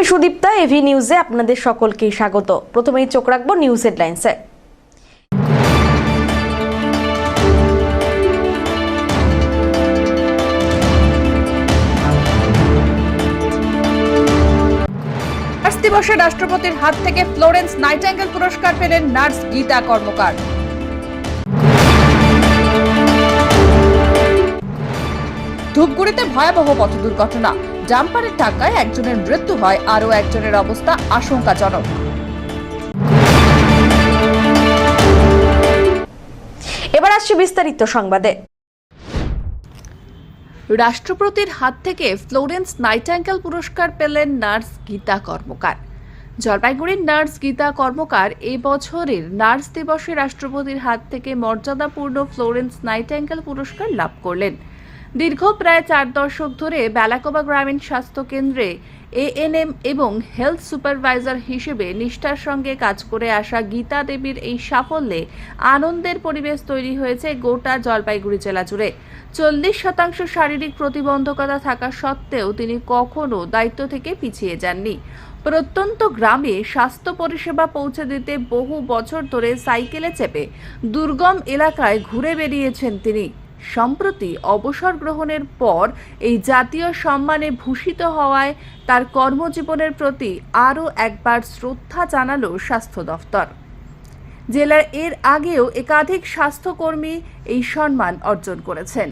আমি সুদীপ্তা, এভি নিউজে আপনাদের সকলকে স্বাগত। প্রথমেই চোখ রাখবো নিউজ হেডলাইন্সে। নার্স দিবসে রাষ্ট্রপতির হাত থেকে ফ্লোরেন্স নাইটিঙ্গেল পুরস্কার পেলেন নার্স গীতা কর্মকার। ধূপগুড়িতে ভয়াবহ পথ দুর্ঘটনা, ডাম্পারের ধাক্কায় একজনের মৃত্যু হয়, আরও একজনের অবস্থা আশঙ্কাজনক। এবার আসছে বিস্তারিত সংবাদে। রাষ্ট্রপতির হাত থেকে ফ্লোরেন্স নাইটিঙ্গেল পুরস্কার পেলেন নার্স গীতা কর্মকার। জলপাইগুড়ির নার্স গীতা কর্মকার এই বছরের নার্স দিবসে রাষ্ট্রপতির হাত থেকে মর্যাদাপূর্ণ ফ্লোরেন্স নাইটিঙ্গেল পুরস্কার লাভ করলেন। দীর্ঘ প্রায় 4 দশক ধরে বেলাকোবা গ্রামীণ স্বাস্থ্য কেন্দ্রে এএনএম এবং হেলথ সুপারভাইজার হিসেবে নিষ্ঠার সঙ্গে কাজ করে আসা গীতা দেবীর এই সাফল্যে আনন্দের পরিবেশ তৈরি হয়েছে গোটা জলপাইগুড়ি জেলা জুড়ে। 40% শারীরিক প্রতিবন্ধকতা থাকা সত্ত্বেও তিনি কখনো দায়িত্ব থেকে পিছিয়ে যাননি। প্রত্যন্ত গ্রামে স্বাস্থ্য পরিষেবা পৌঁছে দিতে বহু বছর ধরে সাইকেলে চেপে দুর্গম এলাকায় ঘুরে বেরিয়েছেন তিনি। সম্প্রতি অবসর গ্রহণের পর এই জাতীয় সম্মানে ভূষিত হওয়ায় তার কর্মজীবনের প্রতি আরও একবার শ্রদ্ধা জানালো স্বাস্থ্য দফতর। জেলার এর আগেও একাধিক স্বাস্থ্যকর্মী এই সম্মান অর্জন করেছেন।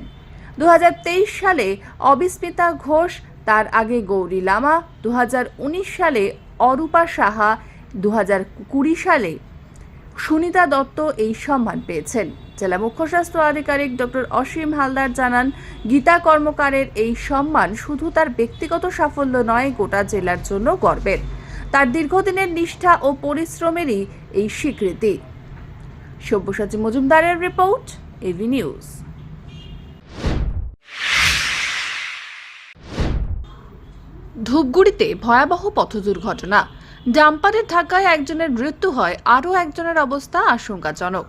2023 সালে অবিস্মিতা ঘোষ, তার আগে গৌরী লামা, 2019 সালে অরূপা সাহা, 2020 সালে সুনিতা দত্ত এই সম্মান পেয়েছেন। জেলা মুখ্য স্বাস্থ্য আধিকারিক ডক্টর অসীম হালদার জানান, গীতা কর্মকারের এই সম্মান শুধু তার ব্যক্তিগত সাফল্য নয়, গোটা জেলার জন্য গর্বের। তার দীর্ঘদিনের নিষ্ঠা ও পরিশ্রমেরই এই স্বীকৃতি। সব্যসাচী মজুমদারের রিপোর্ট, এভি নিউজ। ধূপগুড়িতে ভয়াবহ পথ দুর্ঘটনা, ডাম্পারের ধাক্কায় একজনের মৃত্যু হয়, আরও একজনের অবস্থা আশঙ্কাজনক।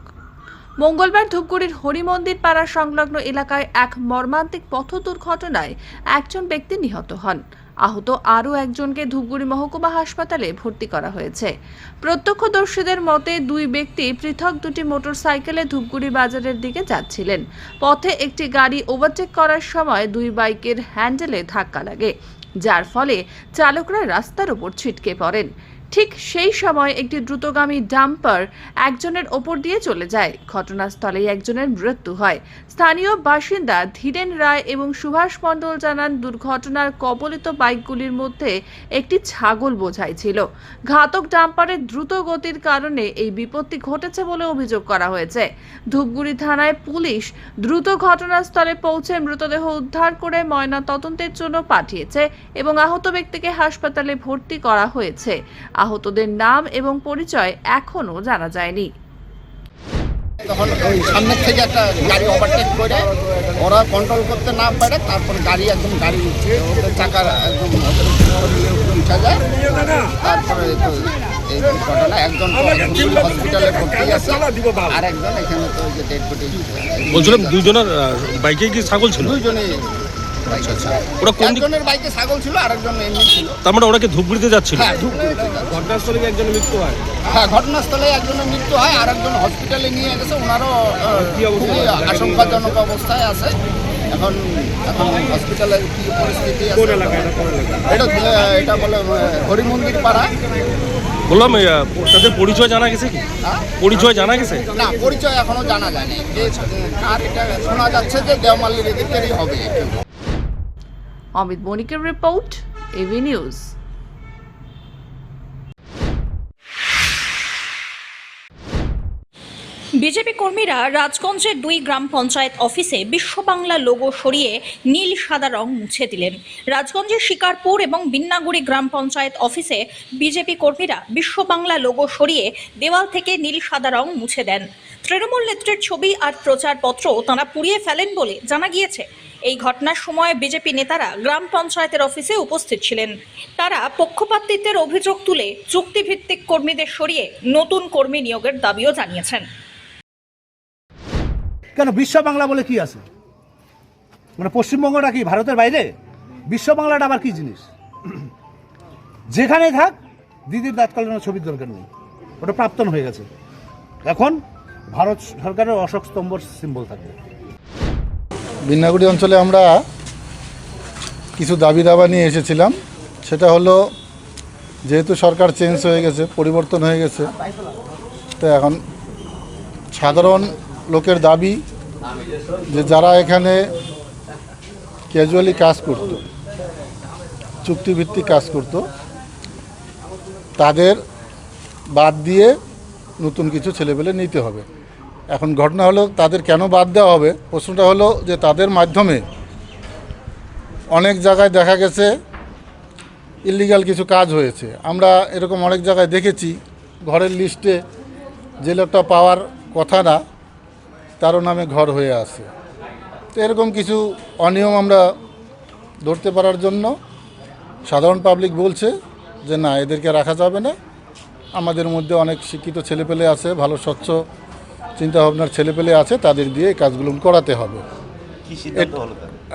মঙ্গলবার ধূপগুড়ির হরিমন্দির পাড়া সংলগ্ন এলাকায় এক মর্মান্তিক পথ দুর্ঘটনায় একজন ব্যক্তি নিহত হন। আহত আরও একজনকে ধূপগুড়ি মহকুমা হাসপাতালে ভর্তি করা হয়েছে। প্রত্যক্ষদর্শীদের মতে, দুই ব্যক্তি পৃথক দুটি মোটরসাইকেলে ধূপগুড়ি বাজারের দিকে যাচ্ছিলেন। পথে একটি গাড়ি ওভারটেক করার সময় দুই বাইকের হ্যান্ডেলে ধাক্কা লাগে, যার ফলে চালকরা রাস্তার উপর ছিটকে পড়েন। ঠিক সেই সময় একটি দ্রুতগামী ডাম্পার একজনের ওপর দিয়ে চলে যায়। ঘটনাস্থলেই একজনের মৃত্যু হয়। স্থানীয় বাসিন্দা ধীরেন রায় এবং সুভাষ মণ্ডল জানান, দুর্ঘটনার কবলিত বাইকগুলির মধ্যে একটি ছাগল বোঝাই ছিল। ঘাতক ডাম্পারের দ্রুত গতির কারণে এই বিপত্তি ঘটেছে বলে অভিযোগ করা হয়েছে। ধূপগুড়ি থানায় পুলিশ দ্রুত ঘটনাস্থলে পৌঁছে মৃতদেহ উদ্ধার করে ময়না তদন্তের জন্য পাঠিয়েছে এবং আহত ব্যক্তিকে হাসপাতালে ভর্তি করা হয়েছে। আহতদের নাম এবং পরিচয় এখনো জানা যায়নি। তখন ওই সামনের থেকে একটা গাড়ি ওভারটেক করে ওরা কন্ট্রোল করতে না পারে, তারপর গাড়ি ওদের চাকার একদম উঠা যায়। তারপরে এই ঘটনা, একজন হসপিটালে ভর্তি আছে, আর একজন এখানে তো যে ডেড বডি। বলছিলাম দুইজনের বাইকে কি ছাগল ছিল? দুইজনই। ওরা কোন একজনের বাইকে ছাগল ছিল, আরেকজন এমনি ছিল। তার মানে ওরা কি ধূপগুড়িতে যাচ্ছিল? হ্যাঁ, ধূপগুড়িতে। ঘটনাস্থলে একজনের মৃত্যু হয়। হ্যাঁ, ঘটনাস্থলে একজনের মৃত্যু হয়, আর একজন হসপিটালে নিয়ে গেছে। ওনারও খুবই আশঙ্কাজনক অবস্থায় আছে। এখন হসপিটালের কি পরিস্থিতি আছে? এটা বলে হরিমন্দির পাড়া। বললাম তাদের পরিচয় জানা গেছে কি? পরিচয় জানা গেছে না, পরিচয় এখনো জানা যায়নি। আর এটা শোনা যাচ্ছে যে দেওমালির এদিকেরই হবে। অমিত বণিকের রিপোর্ট, এভি নিউজ। বিজেপি কর্মীরা রাজগঞ্জের 2 গ্রাম পঞ্চায়েত অফিসে বিশ্ব বাংলা লোগো সরিয়ে নীল সাদা রং মুছে দিলেন। রাজগঞ্জের শিকারপুর এবং বিন্নাগুড়ি গ্রাম পঞ্চায়েত অফিসে বিজেপি কর্মীরা বিশ্ব বাংলা লোগো সরিয়ে দেওয়াল থেকে নীল সাদা রং মুছে দেন। তৃণমূল নেত্রীর ছবি আর প্রচারপত্র তাঁরা পুড়িয়ে ফেলেন বলে জানা গিয়েছে। এই ঘটনার সময় বিজেপি নেতারা গ্রাম পঞ্চায়েতের অফিসে উপস্থিত ছিলেন। তারা পক্ষপাতিত্বের অভিযোগ তুলে চুক্তিভিত্তিক কর্মীদের সরিয়ে নতুন কর্মী নিয়োগের দাবিও জানিয়েছেন। কেন বিশ্ব বাংলা বলে কি আছে? মানে পশ্চিমবঙ্গটা কি ভারতের বাইরে? বিশ্ব বাংলাটা আবার কি জিনিস? যেখানে থাক দিদির দাঁতকালীন ছবির দরকার নেই, ওটা প্রাক্তন হয়ে গেছে। এখন ভারত সরকারের অশোক স্তম্ভর সিম্বল থাকবে। বিন্নাগুড়ি অঞ্চলে আমরা কিছু দাবি দাবা নিয়ে এসেছিলাম। সেটা হলো, যেহেতু সরকার চেঞ্জ হয়ে গেছে, পরিবর্তন হয়ে গেছে, তো এখন সাধারণ লোকের দাবি যে যারা এখানে ক্যাজুয়ালি কাজ করত, চুক্তিভিত্তিক কাজ করত, তাদের বাদ দিয়ে নতুন কিছু ছেলেপেলে নিতে হবে। এখন ঘটনা হলো তাদের কেন বাদ দেওয়া হবে, প্রশ্নটা হলো যে তাদের মাধ্যমে অনেক জায়গায় দেখা গেছে ইলিগাল কিছু কাজ হয়েছে। আমরা এরকম অনেক জায়গায় দেখেছি, ঘরের লিস্টে যে লোকটা পাওয়ার কথা না, তারও নামে ঘর হয়ে আছে। তো এরকম কিছু অনিয়ম আমরা ধরতে পারার জন্য সাধারণ পাবলিক বলছে যে না, এদেরকে রাখা যাবে না। আমাদের মধ্যে অনেক শিক্ষিত ছেলেপেলে আছে, ভালো স্বচ্ছ চিন্তাভাবনার ছেলেপেলে আছে, তাদের দিয়ে এই কাজগুলো করাতে হবে।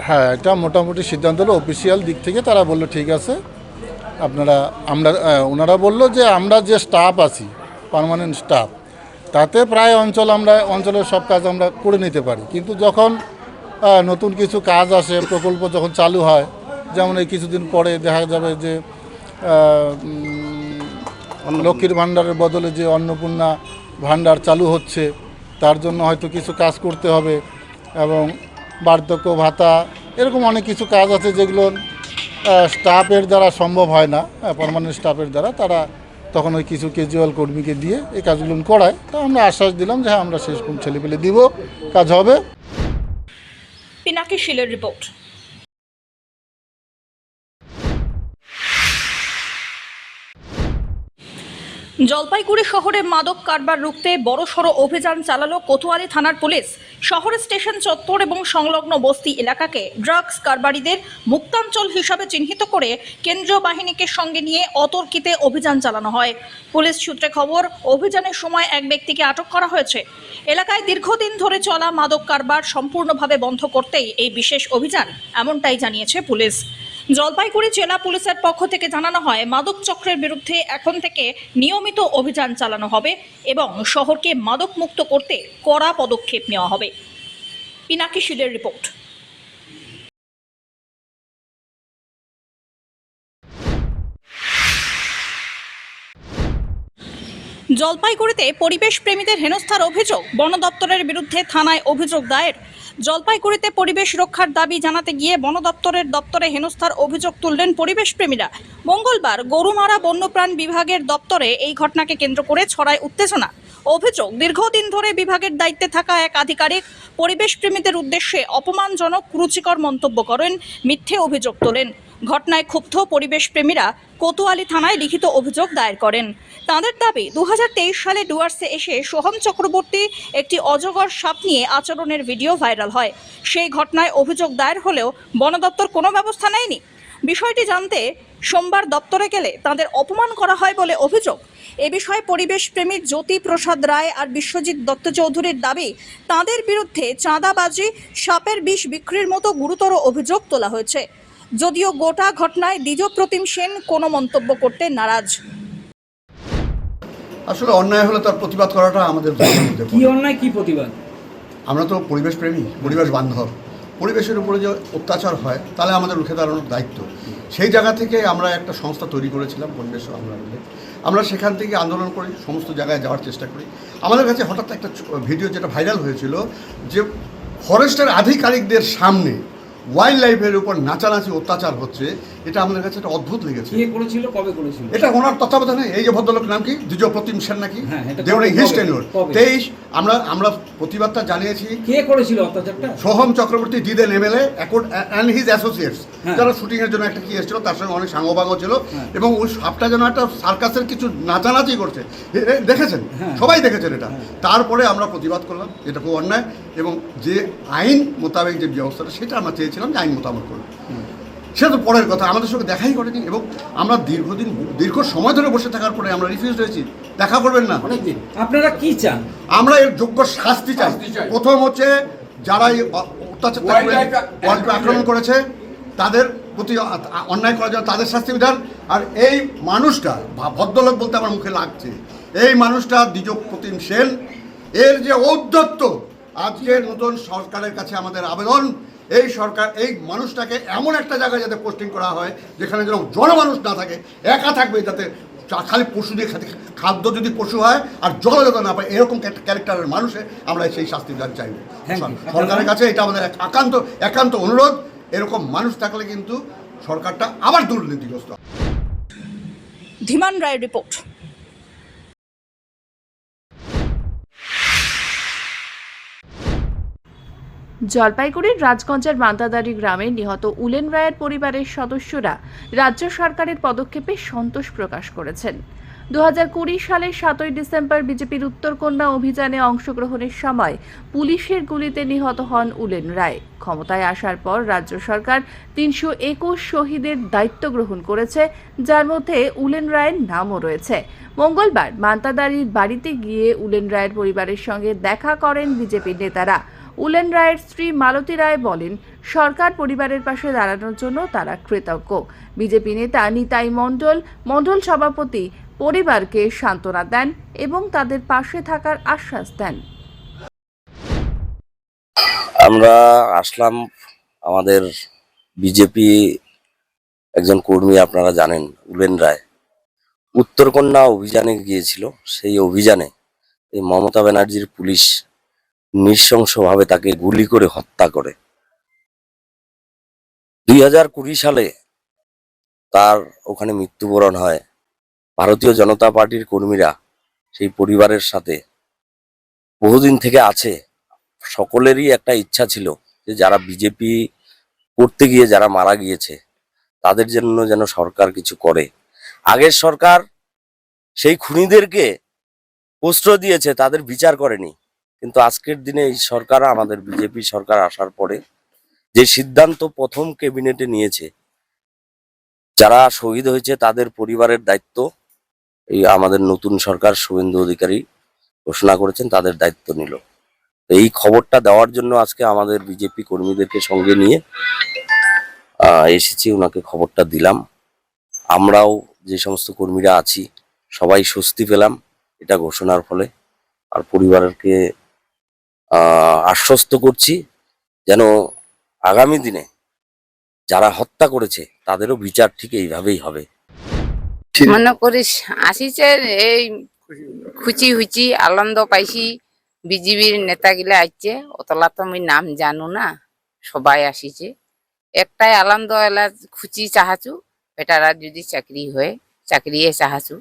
হ্যাঁ, এটা মোটামুটি সিদ্ধান্ত হলো অফিসিয়াল দিক থেকে। তারা বললো ঠিক আছে, ওনারা বললো যে আমরা যে স্টাফ আছি, পার্মানেন্ট স্টাফ, তাতে প্রায় অঞ্চলের সব কাজ আমরা করে নিতে পারি। কিন্তু যখন নতুন কিছু কাজ আসে, প্রকল্প যখন চালু হয়, যেমন এই কিছুদিন পরে দেখা যাবে যে লক্ষ্মীর ভাণ্ডারের বদলে যে অন্নপূর্ণা ভাণ্ডার চালু হচ্ছে, তার জন্য হয়তো কিছু কাজ করতে হবে, এবং বার্ধক্য ভাতা, এরকম অনেক কিছু কাজ আছে যেগুলো স্টাফের দ্বারা সম্ভব হয় না, পার্মানেন্ট স্টাফের দ্বারা। তারা তখন ওই কিছু ক্যাজুয়াল কর্মীকে দিয়ে এই কাজগুলো করায়। তো আমরা আশ্বাস দিলাম যে হ্যাঁ, আমরা সেরকম ছেলেপেলে দিব, কাজ হবে। পিনাকি শীলের রিপোর্ট। জলপাইগুড়ি শহরে মাদক কারবার রুখতে বড়সড় অভিযান চালালো কোতোয়ালি থানার পুলিশ। শহরের স্টেশন চত্বর এবং সংলগ্ন বস্তি এলাকাকে ড্রাগস কারবারিদের মুক্তাঞ্চল হিসাবে চিহ্নিত করে কেন্দ্রীয় বাহিনীকে সঙ্গে নিয়ে অতর্কিতে অভিযান চালানো হয়। পুলিশ সূত্রে খবর, অভিযানের সময় এক ব্যক্তিকে আটক করা হয়েছে। এলাকায় দীর্ঘদিন ধরে চলা মাদক কারবার সম্পূর্ণভাবে বন্ধ করতেই এই বিশেষ অভিযান, এমনটাই জানিয়েছে পুলিশ। জলপাইগুড়ি জেলা পুলিশের পক্ষ থেকে জানানো হয়, মাদক চক্রের বিরুদ্ধে এখন থেকে নিয়মিত অভিযান চালানো হবে এবং শহরকে মাদক মুক্ত করতে কড়া পদক্ষেপ নেওয়া হবে। পিনাকি শীলের রিপোর্ট। জলপাইগুড়িতে পরিবেশ প্রেমীদের হেনস্থার অভিযোগ, বন দপ্তরের বিরুদ্ধে থানায় অভিযোগ দায়ের। জলপাইগুড়িতে পরিবেশ রক্ষার দাবি জানাতে গিয়ে বন দপ্তরে হেনস্থার অভিযোগ তুললেন পরিবেশ প্রেমীরা। মঙ্গলবার গরুমারা বন্যপ্রাণ বিভাগের দপ্তরে এই ঘটনাকে কেন্দ্র করে ছড়ায় উত্তেজনা। অভিযোগ, দীর্ঘদিন ধরে বিভাগের দায়িত্বে থাকা এক আধিকারিক পরিবেশ প্রেমীদের উদ্দেশ্যে অপমানজনক, কুরুচিকর মন্তব্য করেন, মিথ্যে অভিযোগ তোলেন। ঘটনায় ক্ষুব্ধ পরিবেশ প্রেমীরা কোতোয়ালি থানায় লিখিত অভিযোগ দায়ের করেন। তাঁদের দাবি, 2023 সালে ডুয়ার্সে এসে সোহম চক্রবর্তী একটি অজগর সাপ নিয়ে আচরণের ভিডিও ভাইরাল হয়। সেই ঘটনায় অভিযোগ দায়ের হলেও বন দপ্তর কোনো ব্যবস্থা নেয়নি। বিষয়টি জানতে সোমবার দপ্তরে গেলে তাঁদের অপমান করা হয় বলে অভিযোগ। এ বিষয়ে পরিবেশ প্রেমী জ্যোতি প্রসাদ রায় আর বিশ্বজিৎ দত্ত চৌধুরীর দাবি, তাঁদের বিরুদ্ধে চাঁদাবাজি, সাপের বিষ বিক্রির মতো গুরুতর অভিযোগ তোলা হয়েছে। যদিও গোটা ঘটনায় দ্বিজপ্রতিম সেন কোনো মন্তব্য করতে নারাজ। আসলে অন্যায় হলে তার প্রতিবাদ করাটা আমাদের কি অন্যায়, কি প্রতিবাদ? আমরা তো পরিবেশ প্রেমী, পরিবেশ বান্ধব। পরিবেশের উপরে যে অত্যাচার হয় তাহলে আমাদের রুখে দাঁড়ানোর দায়িত্ব। সেই জায়গা থেকে আমরা একটা সংস্থা তৈরি করেছিলাম, পরিবেশ আন্দোলন। আমরা সেখান থেকে আন্দোলন করি, সমস্ত জায়গায় যাওয়ার চেষ্টা করি। আমাদের কাছে হঠাৎ একটা ভিডিও যেটা ভাইরাল হয়েছিল, যে ফরেস্টের আধিকারিকদের সামনে ওয়াইল্ড লাইফের উপর নাচানাচি অত্যাচার হচ্ছে, এটা আমাদের কাছে একটা অদ্ভুত লেগেছে। কে করেছিল, কবে করেছিল? এটা ওনার তত্ত্বাবধানে। এই যে ভদ্রলোক নাম কি, দ্বিজপ্রতিম সেন নাকি, হ্যাঁ, দেউড়ি হিস্ট টেনিওর 23। আমরা প্রতিবাদটা জানিয়েছি। কে করেছিল অত্যাচারটা? সোহম চক্রবর্তী, দিদেন এমএলএ অ্যান্ড হিজ অ্যাসোসিয়েটস, যারা শুটিংয়ের জন্য একটা কি এসেছিল, তার সঙ্গে অনেক সাঙ্গবাঙ্গ ছিল। এবং ওই সাপটা যেন একটা সার্কাসের কিছু নাচানাচি করছে, দেখেছেন, সবাই দেখেছেন এটা। তারপরে আমরা প্রতিবাদ করলাম, এটা খুব অন্যায়, এবং যে আইন মোতাবেক যে ব্যবস্থাটা, সেটা আমরা চেয়েছিলাম যে আইন মোতাবেক করব। সেটা তো পরের কথা, আমাদের সঙ্গে দেখাই করেনি। এবং আমরা দীর্ঘ সময় ধরে বসে থাকার পরে আমরা রিফিউজ হয়েছি, দেখা করবেন না। আপনারা কি চান? আমরা এর যোগ্য শাস্তি চাই। প্রথম হচ্ছে যারা এই অত্যাচার আক্রমণ করেছে, তাদের প্রতি অন্যায় করার জন্য তাদের শাস্তি বিধান। আর এই মানুষটা ভদ্রলোক বলতে আমার মুখে লাগছে, এই মানুষটা দ্বিজপ্রতিম সেন, এর যে ঔদ্ধত্য, আজকে নতুন সরকারের কাছে আমাদের আবেদন, এই সরকার এই মানুষটাকে এমন একটা জায়গায় যাতে পোস্টিং করা হয় যেখানে যেন জনমানুষ না থাকে, একা থাকবে, যাতে খালি পশু দিয়ে খাদ্য যদি পশু হয় আর জল যাতে না পায়, এরকম ক্যারেক্টারের মানুষে আমরা সেই শাস্তি দান চাইব। সরকারের কাছে এটা আমাদের একান্ত অনুরোধ, এরকম মানুষ থাকলে কিন্তু সরকারটা আবার দুর্নীতিগ্রস্ত। ধীমান রায়ের রিপোর্ট। জলপাইগুড়ির রাজগঞ্জের মান্তাদারি গ্রামে নিহত উলেন রায়ের পরিবারের সদস্যরা রাজ্য সরকারের পদক্ষেপে সন্তোষ প্রকাশ করেছেন। 2020 সালের 7 ডিসেম্বর বিজেপির উত্তরকন্যা অভিযানে অংশগ্রহণের সময় পুলিশের গুলিতে নিহত হন উলেন রায়। ক্ষমতায় আসার পর রাজ্য সরকার 321 শহীদের দায়িত্ব গ্রহণ করেছে, যার মধ্যে উলেন রায়ের নামও রয়েছে। মঙ্গলবার মান্তাদারির বাড়িতে গিয়ে উলেন রায়ের পরিবারের সঙ্গে দেখা করেন বিজেপির নেতারা। উলেন রায়ের স্ত্রী মালতী রায় বলেন, সরকার পরিবারের পাশে দাঁড়ানোর জন্য তারা কৃতজ্ঞ। বিজেপি নেতা নিতাই মণ্ডল সভাপতি পরিবারকে সান্ত্বনা দেন এবং তাদের পাশে থাকার আশ্বাস দেন। আমরা আসলাম, আমাদের বিজেপি একজন কর্মী, আপনারা জানেন উলেন রায় উত্তরকন্যা অভিযানে গিয়েছিল। সেই অভিযানে এই মমতা ব্যানার্জির পুলিশ নৃশংসভাবে তাকে গুলি করে হত্যা করে। 2020 সালে তার ওখানে মৃত্যুবরণ হয়। ভারতীয় জনতা পার্টির কর্মীরা সেই পরিবারের সাথে বহুদিন থেকে আছে। সকলেরই একটা ইচ্ছা ছিল যে যারা বিজেপি করতে গিয়ে যারা মারা গিয়েছে তাদের জন্য যেন সরকার কিছু করে। আগের সরকার সেই খুনিদেরকে প্রশ্রয় দিয়েছে, তাদের বিচার করেনি। কিন্তু আজকের দিনে এই সরকার, আমাদের বিজেপি সরকার আসার পরে যে সিদ্ধান্ত প্রথম ক্যাবিনেটে নিয়েছে, যারা শহীদ হয়েছে তাদের পরিবারের দায়িত্ব এই আমাদের নতুন সরকার শুভেন্দু অধিকারী ঘোষণা করেছেন, তাদের দায়িত্ব নিল। এই খবরটা দেওয়ার জন্য আজকে আমাদের বিজেপি কর্মীদেরকে সঙ্গে নিয়ে এসেছি, ওনাকে খবরটা দিলাম। আমরাও যে সমস্ত কর্মীরা আছি সবাই স্বস্তি পেলাম এটা ঘোষণার ফলে। আর পরিবারকে আশ্বস্ত করছি যেন আগামী দিনে যারা হত্যা করেছে তাদেরও বিচার ঠিক এইভাবেই হবে। মনে করিস আসিছে এই খুচি হুচি আনন্দ পাইছি, বিজেপির নেতাগিলা আসছে, অতলা তো আমি নাম জানু না, সবাই আসিছে। একটাই আনন্দ এলা খুচি চাহাচু, বেটারা যদি চাকরি হয় চাকরি চাহাচু।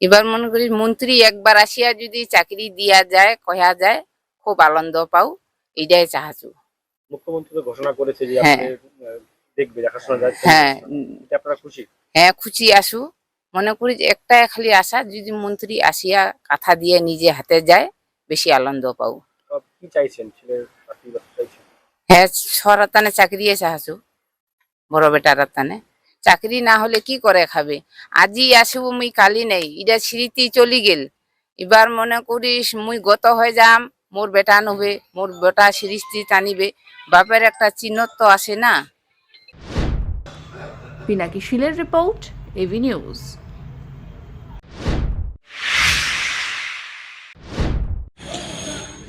এবার মনে করিস মন্ত্রী একবার আসিয়া যদি চাকরি দিয়া যায়, কয়া যায়, খুব আনন্দ পাও, এইটাই চাহাচু। মুখ্যমন্ত্রী ঘোষণা করেছে যে হ্যাঁ দেখবে, দেখাশোনা যাচ্ছে। হ্যাঁ আপনারা খুশি? হ্যাঁ খুশি আসু। মনে করি যে একটাই খালি আশা, যদি মন্ত্রী আসিয়া কথা দিয়ে নিজে হাতে যায়, বেশি আনন্দ পাও। কি চাইছেন? ছেলের চাইছেন? হ্যাঁ সরাতানে চাকরি চাহাচু, বড় বেটার তানে। চাকরি না হলে কি করে খাবে? আজি আসবো মুই কালি নেই, এটা স্মৃতি চলি গেল। এবার মনে করিস মুই গত হয়ে যাম, মোর বেটা নবে, মোর বেটা সৃষ্টি টানিবে, বাপের একটা চিহ্ন তো আসে না। পিনাকি শিলের রিপোর্ট, এভি নিউজ।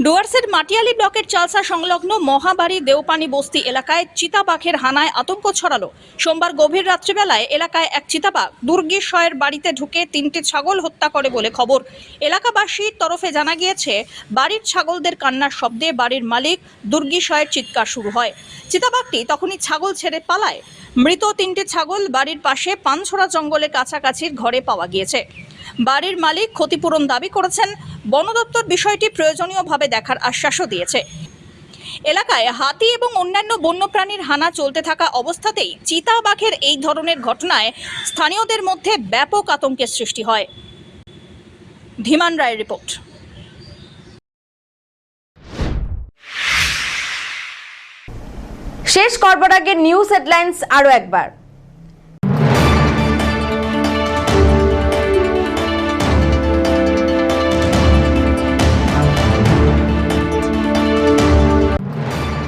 ডুয়ার্সের মাটিয়ালি ব্লকের চালসা সংলগ্ন মহাবাড়ি দেওপানি বস্তি এলাকায় চিতাবাঘের হানায় আতঙ্ক ছড়ালো। সোমবার গভীর রাত্রিবেলায় এলাকায় এক চিতাবাঘ দুর্গেশয়ের বাড়িতে ঢুকে 3টি ছাগল হত্যা করে বলে খবর। এলাকাবাসীর তরফে জানা গিয়েছে, বাড়ির ছাগলদের কান্নার শব্দে বাড়ির মালিক দুর্গেশয়ের চিৎকার শুরু হয়। চিতাবাঘটি তখনই ছাগল ছেড়ে পালায়। মৃত 3টি ছাগল বাড়ির পাশে পানছড়া জঙ্গলের কাছাকাছির ঘরে পাওয়া গিয়েছে। বাড়ির মালিক ক্ষতিপূরণ দাবি করেছেন। বন দপ্তর বিষয়টি প্রয়োজনীয়ভাবে দেখার আশ্বাসও দিয়েছে। এলাকায় হাতি এবং অন্যান্য বন্যপ্রাণীর হানা চলতে থাকা অবস্থাতেই চিতাবাঘের এই ধরনের ঘটনায় স্থানীয়দের মধ্যে ব্যাপক আতঙ্কের সৃষ্টি হয়। ধীমান রায়ের রিপোর্ট। শেষ করবার আগে নিউজ হেডলাইন্স আরো একবার।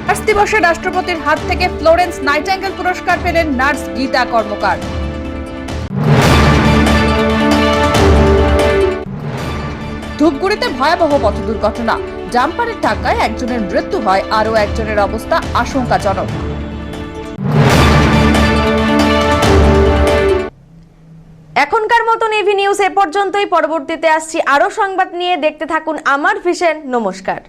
নার্স দিবসে রাষ্ট্রপতির হাত থেকে ফ্লোরেন্স নাইটিঙ্গেল পুরস্কার পেলেন নার্স গীতা কর্মকার। ধূপগুড়িতে ভয়াবহ পথ দুর্ঘটনা, ডাম্পারের ধাক্কায় একজনের মৃত্যু হয়, আরও একজনের অবস্থা আশঙ্কাজনক। এখনকার মতন এভি নিউজ এ পর্যন্তই। পরবর্তীতে আসছি আরো সংবাদ নিয়ে। দেখতে থাকুন আমার ভিশন। নমস্কার।